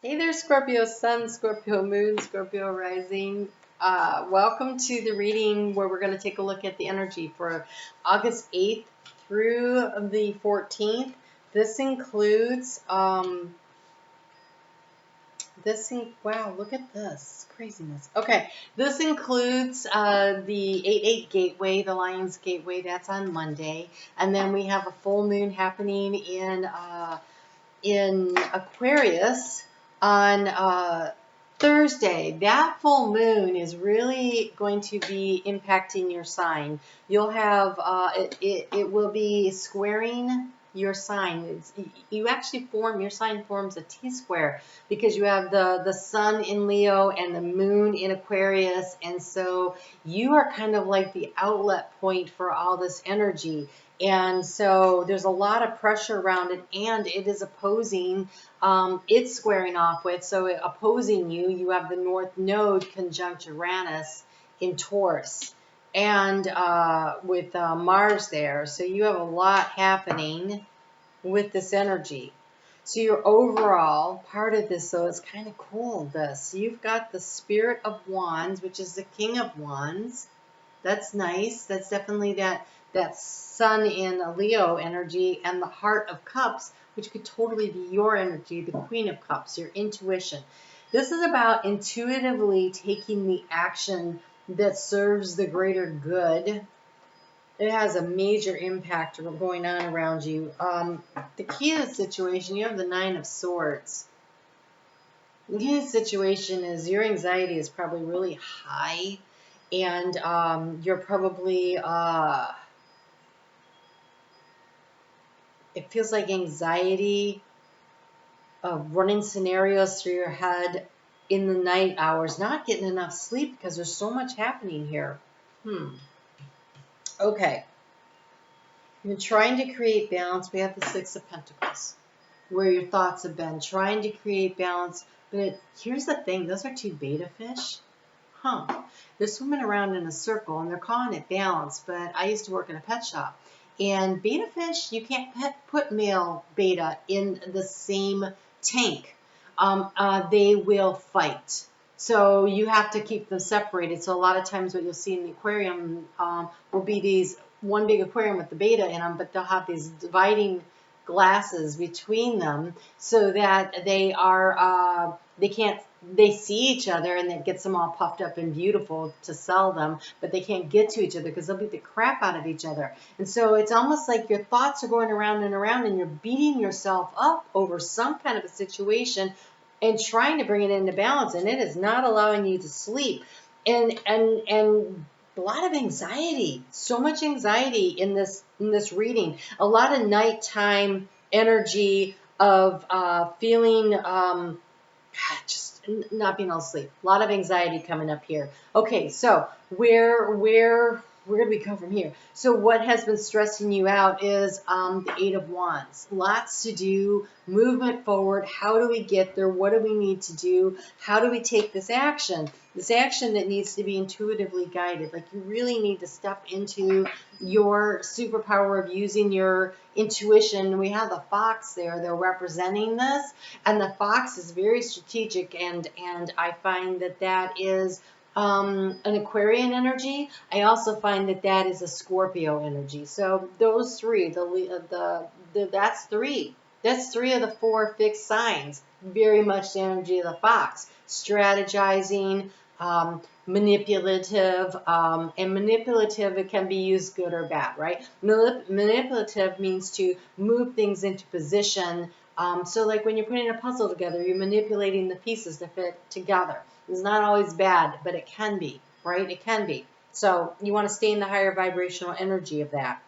Hey there, Scorpio Sun, Scorpio Moon, Scorpio Rising. Welcome to the reading where we're going to take a look at the energy for August 8th through the 14th. This includes, wow, look at this craziness. Okay, this includes the 8-8 gateway, the Lion's Gateway, that's on Monday. And then we have a full moon happening in Aquarius on Thursday. That full moon is really going to be impacting your sign. You'll have it will be squaring your sign. You actually your sign forms a T-square because you have the sun in Leo and the moon in Aquarius, and so you are kind of like the outlet point for all this energy. And so there's a lot of pressure around it, and it is opposing, it's squaring off with, so opposing you. You have the North Node conjunct Uranus in Taurus, and with Mars there. So you have a lot happening with this energy. So your overall part of this, though, is kind of cool. You've got the Spirit of Wands, which is the King of Wands. That's nice. That's definitely that sun in a Leo energy, and the Heart of Cups, which could totally be your energy, the Queen of Cups, your intuition. This is about intuitively taking the action that serves the greater good. It has a major impact going on around you. The key to the situation, you have the Nine of Swords. The key to the situation is your anxiety is probably really high, and you're probably it feels like anxiety of running scenarios through your head in the night hours, not getting enough sleep because there's so much happening here. Okay. You're trying to create balance. We have the Six of Pentacles, where your thoughts have been, trying to create balance. But here's the thing, those are two beta fish. They're swimming around in a circle, and they're calling it balance, but I used to work in a pet shop. And beta fish, you can't put male beta in the same tank. They will fight. So you have to keep them separated. So a lot of times what you'll see in the aquarium will be these one big aquarium with the beta in them, but they'll have these dividing glasses between them so that they see each other, and it gets them all puffed up and beautiful to sell them, but they can't get to each other because they'll beat the crap out of each other. And so it's almost like your thoughts are going around and around, and you're beating yourself up over some kind of a situation and trying to bring it into balance, and it is not allowing you to sleep. And a lot of anxiety, so much anxiety in this reading. A lot of nighttime energy of feeling just not being able to sleep. A lot of anxiety coming up here. Okay, so where do we go from here? So what has been stressing you out is the Eight of Wands. Lots to do, movement forward. How do we get there? What do we need to do? How do we take this action? This action that needs to be intuitively guided. Like, you really need to step into your superpower of using your intuition. We have the fox there. They're representing this. And the fox is very strategic. And I find that is an Aquarian energy. I also find that is a Scorpio energy. So those three, that's three. That's three of the four fixed signs. Very much the energy of the fox. Strategizing, manipulative, and manipulative, it can be used good or bad, right? Manipulative means to move things into position. So like when you're putting a puzzle together, you're manipulating the pieces to fit together. It's not always bad, but it can be, right? It can be. So you want to stay in the higher vibrational energy of that.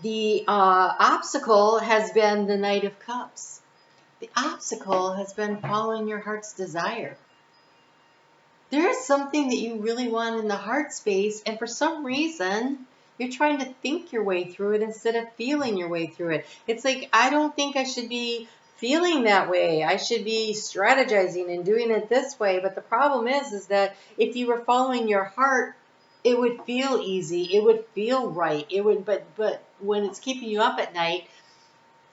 The obstacle has been the Knight of Cups. The obstacle has been following your heart's desire. There is something that you really want in the heart space, and for some reason, you're trying to think your way through it instead of feeling your way through it. It's like, I don't think I should be feeling that way. I should be strategizing and doing it this way. But the problem is that if you were following your heart, it would feel easy. It would feel right. But when it's keeping you up at night,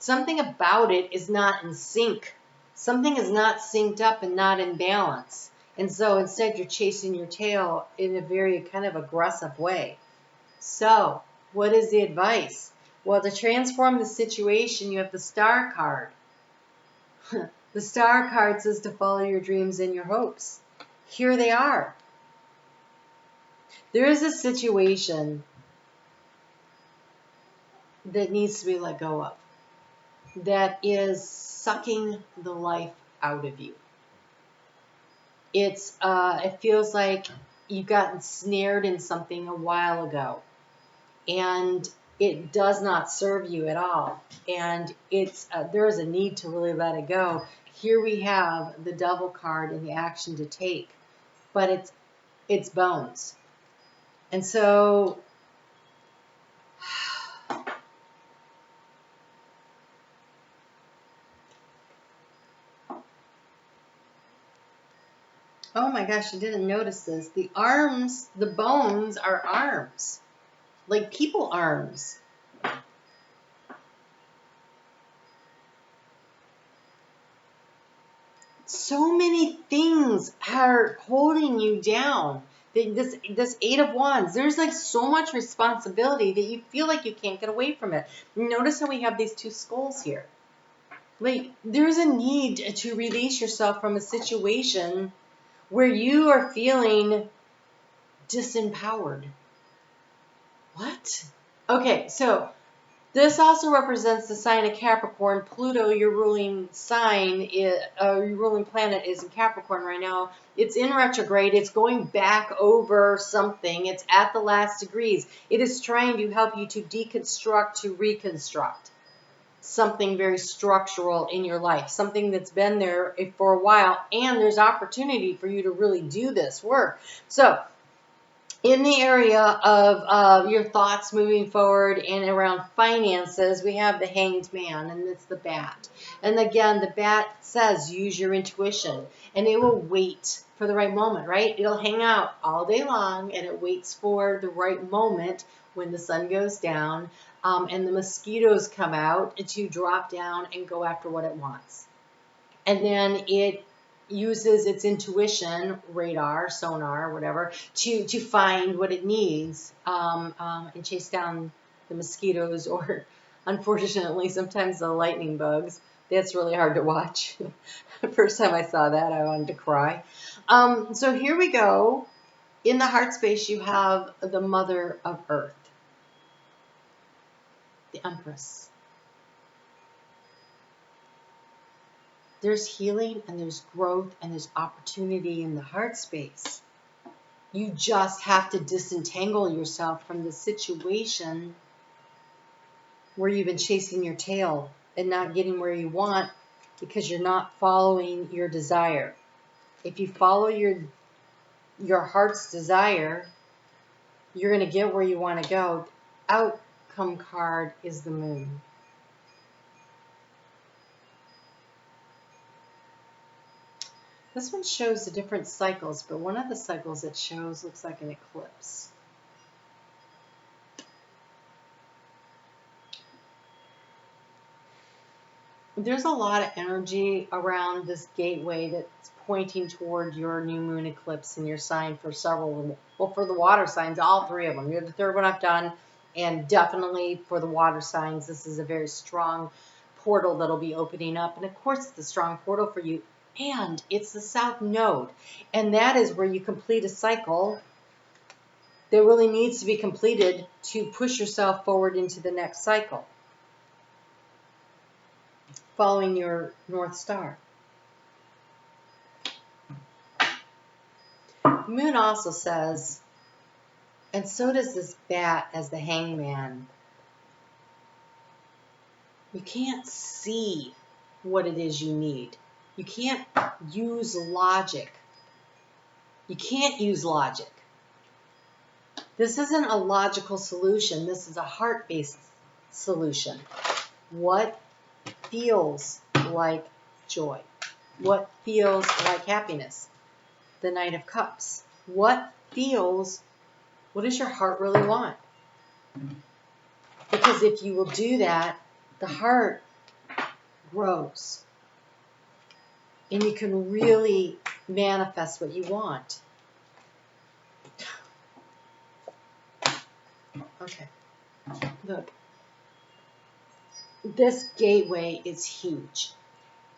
something about it is not in sync. Something is not synced up and not in balance. And so instead you're chasing your tail in a very kind of aggressive way. So what is the advice? Well, to transform the situation, you have the Star card. The Star card says to follow your dreams and your hopes. Here they are. There is a situation that needs to be let go of, that is sucking the life out of you. It feels like you've gotten snared in something a while ago, and it does not serve you at all. And there is a need to really let it go. Here we have the Devil card and the action to take, but it's bones. And so oh my gosh, I didn't notice this. The arms, the bones are arms, like people arms. So many things are holding you down. This Eight of Wands, there's like so much responsibility that you feel like you can't get away from it. Notice how we have these two skulls here. Like, there's a need to release yourself from a situation where you are feeling disempowered. What? Okay, so this also represents the sign of Capricorn. Pluto, your ruling sign, your ruling planet is in Capricorn right now. It's in retrograde. It's going back over something. It's at the last degrees. It is trying to help you to deconstruct, to reconstruct something very structural in your life, something that's been there for a while, and there's opportunity for you to really do this work. So in the area of your thoughts moving forward and around finances, we have the Hanged Man, and it's the bat. And again, the bat says use your intuition, and it will wait for the right moment, right? It'll hang out all day long, and it waits for the right moment when the sun goes down and the mosquitoes come out to drop down and go after what it wants. And then it uses its intuition, radar, sonar, whatever, to find what it needs and chase down the mosquitoes, or unfortunately sometimes the lightning bugs. That's really hard to watch. The first time I saw that, I wanted to cry. So here we go. In the heart space, you have the Mother of Earth, the Empress. There's healing and there's growth and there's opportunity in the heart space. You just have to disentangle yourself from the situation where you've been chasing your tail and not getting where you want because you're not following your desire. If you follow your heart's desire, you're going to get where you want to go. Outcome card is the Moon. This one shows the different cycles, but one of the cycles it shows looks like an eclipse. There's a lot of energy around this gateway that's pointing toward your new moon eclipse in your sign for several, well, for the water signs, all three of them. You're the third one I've done, and definitely for the water signs, this is a very strong portal that'll be opening up. And of course, it's a strong portal for you. And it's the South Node. And that is where you complete a cycle that really needs to be completed to push yourself forward into the next cycle, following your North Star. The Moon also says, and so does this bat as the hangman, you can't see what it is you need. You can't use logic. You can't use logic. This isn't a logical solution. This is a heart-based solution. What feels like joy? What feels like happiness? The Knight of Cups. What does your heart really want? Because if you will do that, the heart grows. and you can really manifest what you want. Okay, look, this gateway is huge.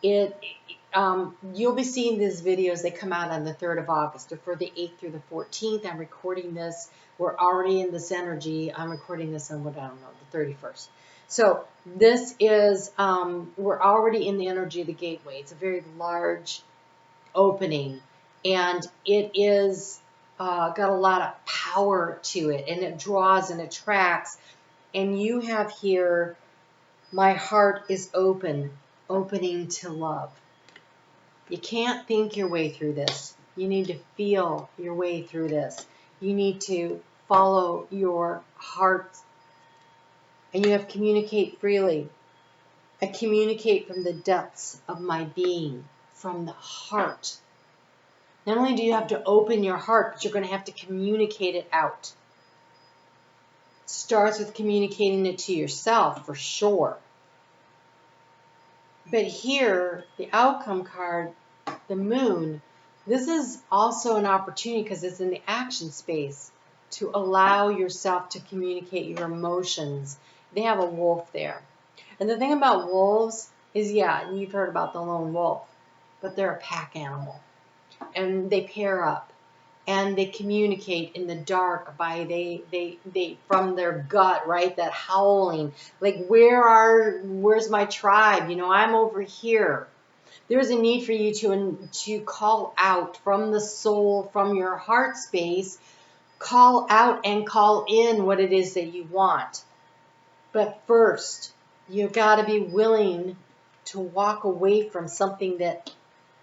You'll be seeing these videos. They come out on the 3rd of August. Or for the 8th through the 14th. I'm recording this. We're already in this energy. I'm recording this on, the 31st. So this is, we're already in the energy of the gateway. It's a very large opening. And it is got a lot of power to it. And it draws and attracts. And you have here, my heart is opening to love. You can't think your way through this. You need to feel your way through this. You need to follow your heart. And you have to communicate freely. I communicate from the depths of my being, from the heart. Not only do you have to open your heart, but you're going to have to communicate it out. It starts with communicating it to yourself, for sure. But here, the outcome card, the moon, this is also an opportunity because it's in the action space to allow yourself to communicate your emotions. They have a wolf there. And the thing about wolves is, yeah, you've heard about the lone wolf, but they're a pack animal. And they pair up. And they communicate in the dark by they from their gut, right? That howling, like where's my tribe? I'm over here. There's a need for you to call out from the soul, from your heart space, call out and call in what it is that you want. But first, you've got to be willing to walk away from something that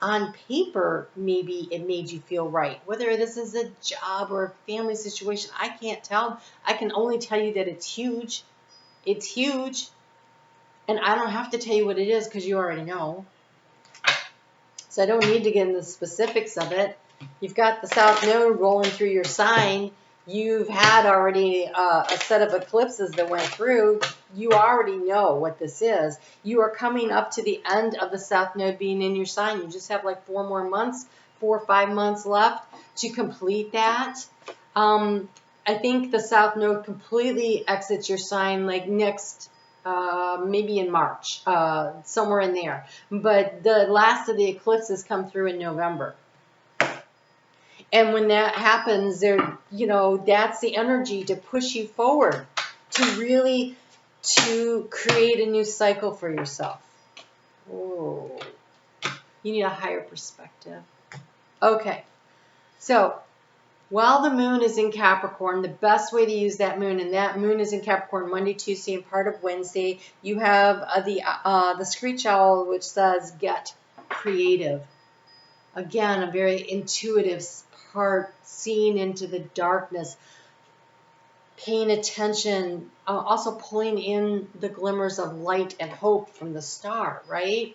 on paper, maybe it made you feel right. Whether this is a job or a family situation, I can't tell. I can only tell you that it's huge. It's huge. And I don't have to tell you what it is because you already know. So I don't need to get into the specifics of it. You've got the South Node rolling through your sign. You've had already a set of eclipses that went through. You already know what this is. You are coming up to the end of the South Node being in your sign. You just have like 4 or 5 months left to complete that. I think the South Node completely exits your sign like next, maybe in March, somewhere in there. But the last of the eclipses come through in November. And when that happens, that's the energy to push you forward, to create a new cycle for yourself. Oh, you need a higher perspective. Okay, so while the moon is in Capricorn, the best way to use that moon, and that moon is in Capricorn Monday, Tuesday, and part of Wednesday, you have the screech owl, which says get creative. Again, a very intuitive part, seeing into the darkness, paying attention, also pulling in the glimmers of light and hope from the star, right?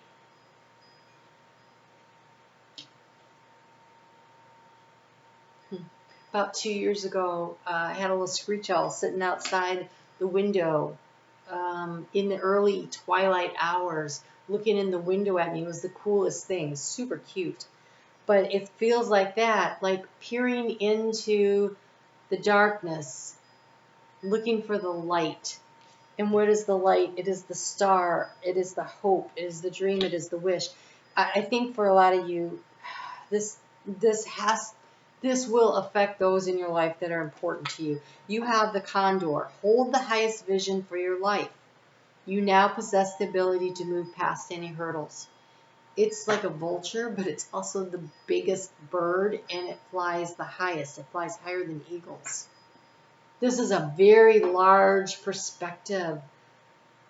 About 2 years ago, I had a little screech owl sitting outside the window in the early twilight hours, looking in the window at me. It was the coolest thing, super cute. But it feels like that, like peering into the darkness, looking for the light. And what is the light? It is the star. It is the hope. It is the dream. It is the wish. I think for a lot of you, this will affect those in your life that are important to you. You have the condor. Hold the highest vision for your life. You now possess the ability to move past any hurdles. It's like a vulture, but it's also the biggest bird, and it flies the highest. It flies higher than eagles. This is a very large perspective.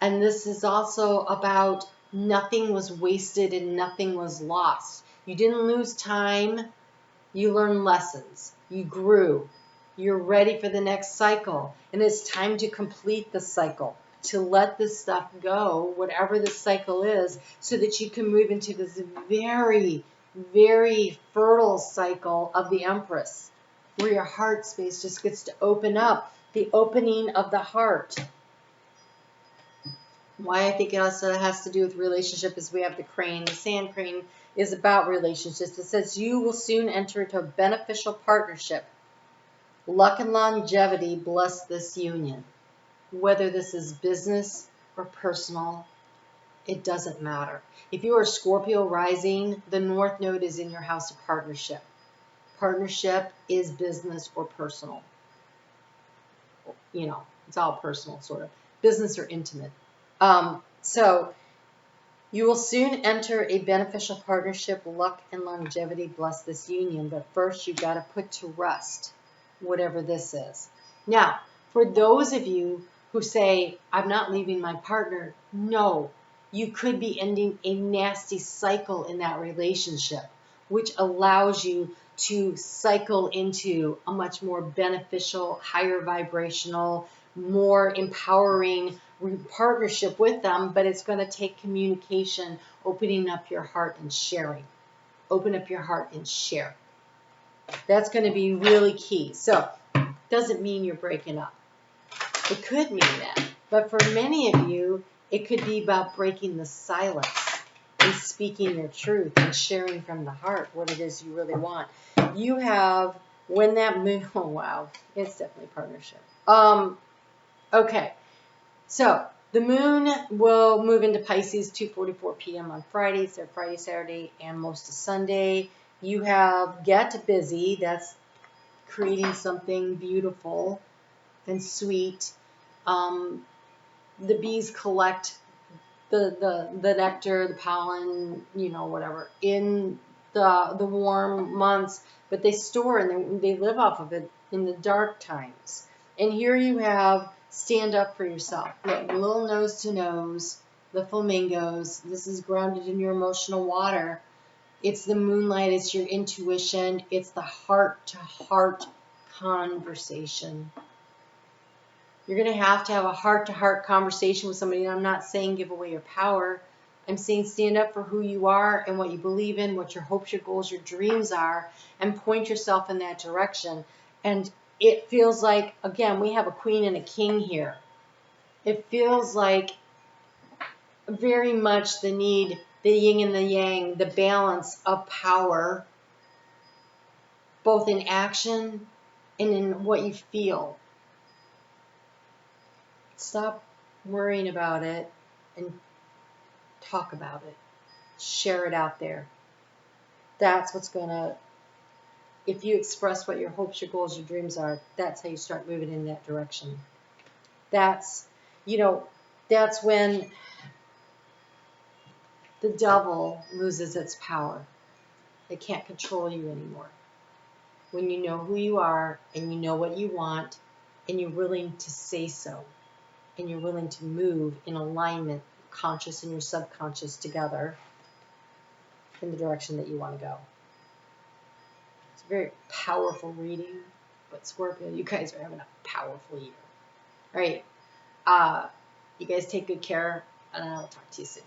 And this is also about nothing was wasted and nothing was lost. You didn't lose time. You learned lessons. You grew. You're ready for the next cycle. And it's time to complete the cycle, to let this stuff go, whatever the cycle is, so that you can move into this very, very fertile cycle of the Empress, where your heart space just gets to open up, the opening of the heart. Why I think it also has to do with relationship is we have the crane. The sand crane is about relationships. It says you will soon enter into a beneficial partnership. Luck and longevity bless this union. Whether this is business or personal, it doesn't matter. If you are Scorpio rising, the North Node is in your house of partnership. Partnership is business or personal. You know, it's all personal, sort of. Business or intimate. So you will soon enter a beneficial partnership. Luck and longevity bless this union. But first, you've got to put to rest whatever this is. Now, for those of you who say, I'm not leaving my partner, no. You could be ending a nasty cycle in that relationship, which allows you to cycle into a much more beneficial, higher vibrational, more empowering partnership with them, but it's going to take communication, opening up your heart and sharing. Open up your heart and share. That's going to be really key. So, doesn't mean you're breaking up. It could mean that. But for many of you, it could be about breaking the silence and speaking your truth and sharing from the heart what it is you really want. You have, when that moon, oh wow, it's definitely partnership. Okay, so the moon will move into Pisces 2:44 p.m. on Friday, so Friday, Saturday, and most of Sunday. You have get busy, that's creating something beautiful and sweet. The bees collect the nectar, the pollen, you know, whatever, in the warm months, but they store and they live off of it in the dark times. And here you have stand up for yourself. Look, little nose to nose, the flamingos. This is grounded in your emotional water. It's the moonlight. It's your intuition. It's the heart-to-heart conversation. You're going to have a heart-to-heart conversation with somebody. And I'm not saying give away your power. I'm saying stand up for who you are and what you believe in, what your hopes, your goals, your dreams are, and point yourself in that direction. And it feels like, again, we have a queen and a king here. It feels like very much the need, the yin and the yang, the balance of power, both in action and in what you feel. Stop worrying about it and talk about it. Share it out there. That's what's going to, if you express what your hopes, your goals, your dreams are, that's how you start moving in that direction. That's, you know, that's when the devil loses its power. It can't control you anymore. When you know who you are and you know what you want and you're willing to say so and you're willing to move in alignment, conscious and your subconscious together in the direction that you want to go. It's a very powerful reading, but Scorpio, you guys are having a powerful year. All right. You guys take good care, and I'll talk to you soon.